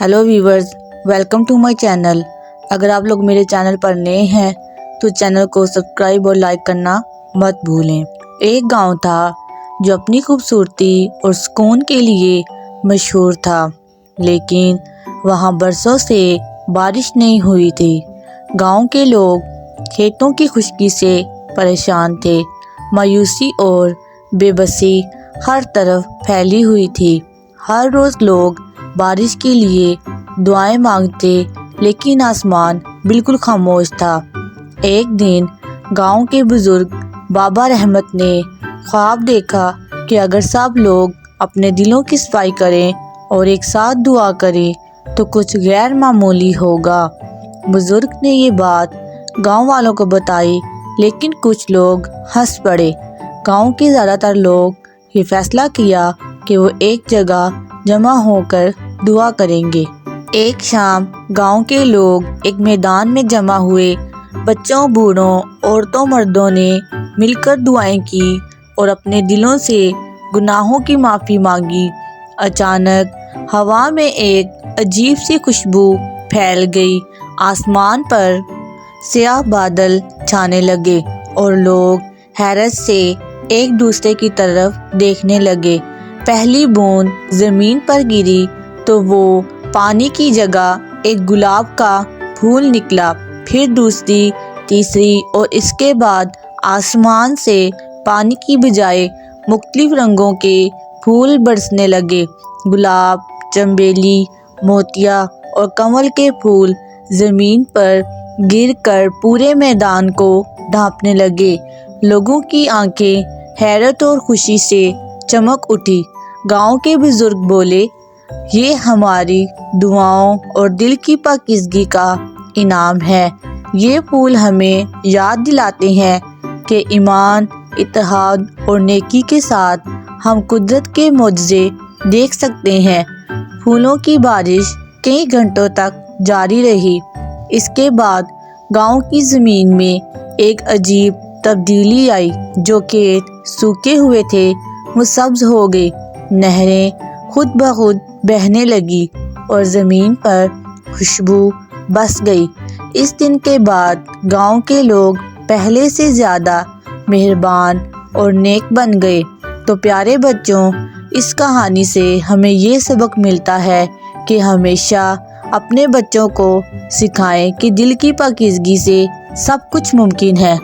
Hello viewers, welcome to my channel. अगर आप लोग मेरे चैनल पर नए हैं तो चैनल को सब्सक्राइब और लाइक करना मत भूलें। एक गांव था जो अपनी खूबसूरती और सुकून के लिए मशहूर था, लेकिन वहां बरसों से बारिश नहीं हुई थी। गांव के लोग खेतों की खुशकी से परेशान थे। मायूसी और बेबसी हर तरफ फैली हुई थी। हर रोज़ लोग बारिश के लिए दुआएं मांगते, लेकिन आसमान बिल्कुल खामोश था। एक दिन गांव के बुजुर्ग बाबा रहमत ने ख्वाब देखा कि अगर सब लोग अपने दिलों की सफाई करें और एक साथ दुआ करें तो कुछ गैर मामूली होगा। बुजुर्ग ने ये बात गांव वालों को बताई, लेकिन कुछ लोग हंस पड़े। गांव के ज़्यादातर लोग ये फैसला किया कि वो एक जगह जमा होकर दुआ करेंगे। एक शाम गांव के लोग एक मैदान में जमा हुए। बच्चों, बूढ़ों, औरतों, मर्दों ने मिलकर दुआएं की और अपने दिलों से गुनाहों की माफ़ी मांगी। अचानक हवा में एक अजीब सी खुशबू फैल गई। आसमान पर स्याह बादल छाने लगे और लोग हैरत से एक दूसरे की तरफ देखने लगे। पहली बूंद ज़मीन पर गिरी तो वो पानी की जगह एक गुलाब का फूल निकला। फिर दूसरी, तीसरी और इसके बाद आसमान से पानी की बजाय मुख्तलिफ रंगों के फूल बरसने लगे। गुलाब, चंबेली, मोतिया और कमल के फूल ज़मीन पर गिरकर पूरे मैदान को ढांपने लगे। लोगों की आंखें हैरत और खुशी से चमक उठी। गांव के बुजुर्ग बोले, ये हमारी दुआओं और दिल की पाकीज़गी का इनाम है। ये फूल हमें याद दिलाते हैं कि ईमान, इत्तेहाद और नेकी के साथ हम कुदरत के मोजज़े देख सकते हैं। फूलों की बारिश कई घंटों तक जारी रही। इसके बाद गांव की ज़मीन में एक अजीब तब्दीली आई। जो खेत सूखे हुए थे वो सब्ज हो गए। नहरें खुद ब खुद बहने लगी और ज़मीन पर खुशबू बस गई। इस दिन के बाद गांव के लोग पहले से ज़्यादा मेहरबान और नेक बन गए। तो प्यारे बच्चों, इस कहानी से हमें ये सबक मिलता है कि हमेशा अपने बच्चों को सिखाएं कि दिल की पाकीज़गी से सब कुछ मुमकिन है।